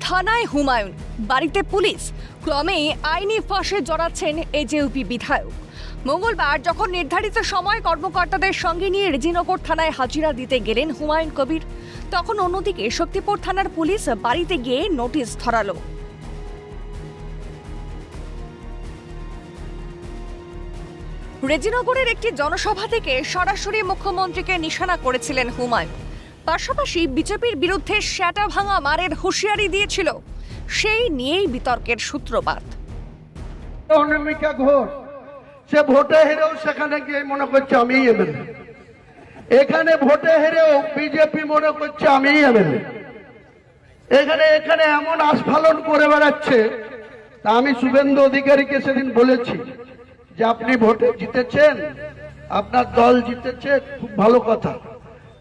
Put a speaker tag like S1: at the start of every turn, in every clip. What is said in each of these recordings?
S1: থানায় হুমায়ুন, বাড়িতে পুলিশ, ক্রমে আইনি ফাঁসে জড়াচ্ছেন এজেইউপি বিধায়ক। মঙ্গলবার যখন নির্ধারিত সময় কর্মকর্তাদের সঙ্গে নিয়ে রেজিনগর থানায় হাজিরা দিতে গেলেন হুমায়ুন কবির, তখন অন্যদিকে শক্তিপুর থানার পুলিশ বাড়িতে গিয়ে নোটিশ ধরালো। রেজিনগরের একটি জনসভা থেকে সরাসরি মুখ্যমন্ত্রীকে নিশানা করেছিলেন হুমায়ুন। পাশাপাশি বিজেপির বিরুদ্ধে শ্যাটা ভাঙা মারের হুঁশিয়ারি দিয়েছিল। সেই নিয়েই বিতর্কের সূত্রপাত।
S2: অনামিকা ঘোষ সে ভোটে হেরেও সেখানে গিয়ে মনে করছে আমি এমএলএ, এখানে ভোটে হেরেও বিজেপি মনে করছে আমি এমএলএ, এখানে এমন আস্ফালন করে বেড়াচ্ছে। তা আমি শুভেন্দু অধিকারীকে সেদিন বলেছি যে আপনি ভোটে জিতেছেন, আপনার দল জিতেছে, খুব ভালো কথা,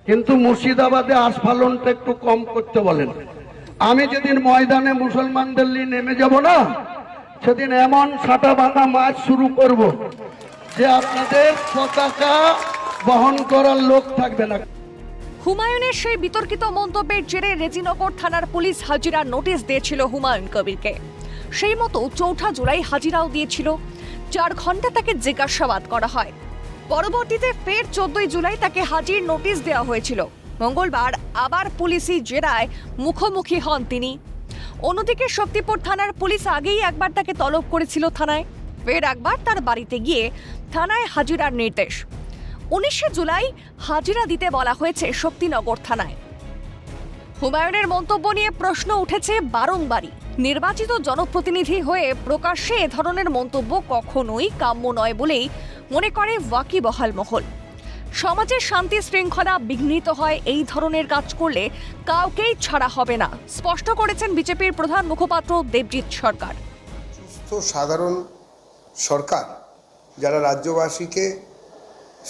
S2: কিন্তু মুর্শিদাবাদে আস্ফালনটা একটু কম করতে বলেন। আমি যেদিন ময়দানে মুসলমানদের নিয়ে নেমে যাব না, সেদিন এমন ছাটা ভাঙা মাছ শুরু করব যে আপনাদের পতাকা বহন করার লোক থাকবে না।
S1: হুমায়ুনের সেই বিতর্কিত মন্তব্যের জেরে রেজিনগর থানার পুলিশ হাজিরা নোটিশ দিয়েছিল হুমায়ুন কবিরকে। সেই মতো 4 জুলাই হাজিরাও দিয়েছিল। 4 ঘন্টা তাকে জিজ্ঞাসাবাদ করা হয়। পরবর্তীতে ফের 14 জুলাই তাকে হাজির নোটিশ দেওয়া হয়েছিল। মঙ্গলবার আবার পুলিশি জেরায় মুখোমুখি হন তিনি। অন্যদিকে শক্তিপুর থানার পুলিশ আগেই একবার তাকে তলব করেছিল থানায়, ফের একবার তার বাড়িতে গিয়ে থানায় হাজিরার নির্দেশ। 19 জুলাই হাজিরা দিতে বলা হয়েছে শক্তিনগর থানায়। হুমায়ুনের মন্তব্য নিয়ে প্রশ্ন উঠেছে বারংবারই। নির্বাচিত জনপ্রতিনিধি হয়ে প্রকাশ্যে এ ধরনের মন্তব্য কখনোই কাম্য নয় বলেই মনে করে ওয়াকিবহাল মহল। সমাজের শান্তি শৃঙ্খলা বিঘ্নিত হয় এই ধরনের কাজ করলে কাউকেই ছাড়া হবে না, স্পষ্ট করেছেন বিজেপির প্রধান মুখপাত্র দেবজিৎ সরকার।
S3: সুস্থ সাধারণ সরকার যারা রাজ্যবাসীকে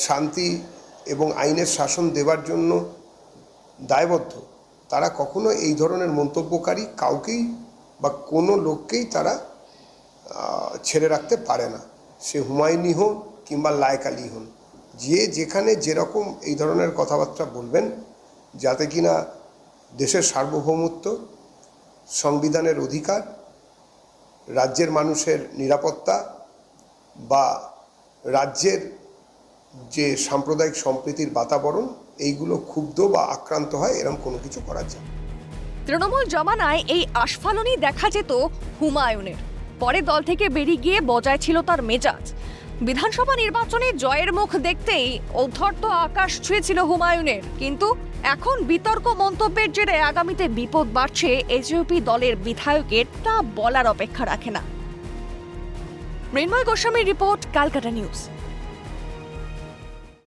S3: শান্তি এবং আইনের শাসন দেওয়ার জন্য দায়বদ্ধ, তারা কখনো এই ধরনের মন্তব্যকারী কাউকেই বা কোনো লোককেই তারা ছেড়ে রাখতে পারে না। সে হুমায়ুনই হন কিংবা লায়েক আলী হন, যে যেখানে যেরকম এই ধরনের কথাবার্তা বলবেন, যাতে কিনা দেশের সার্বভৌমত্ব, সংবিধানের অধিকার, রাজ্যের মানুষের নিরাপত্তা বা রাজ্যের যে সাম্প্রদায়িক সম্প্রীতির বাতাবরণ, এইগুলো ক্ষুব্ধ বা আক্রান্ত হয়, এরকম কোনো কিছু করা যায়।
S1: তৃণমূল জমানায় এই আস্ফালনই দেখা যেত হুমায়ুনের। পরে দল থেকে বেরিয়ে গিয়ে বজায় ছিল তার মেজাজ। বিধানসভা নির্বাচনে জয়ের মুখ দেখতেই ঔদ্ধত্য আকাশ ছুঁয়েছিল হুমায়ুনের। কিন্তু এখন বিতর্ক মন্তব্যের জেরে আগামীতে বিপদ বাড়ছে এজেইউপি দলের বিধায়কের, তা বলার অপেক্ষা রাখে না। মৃন্ময় গোস্বামীর রিপোর্ট, ক্যালকাটা নিউজ।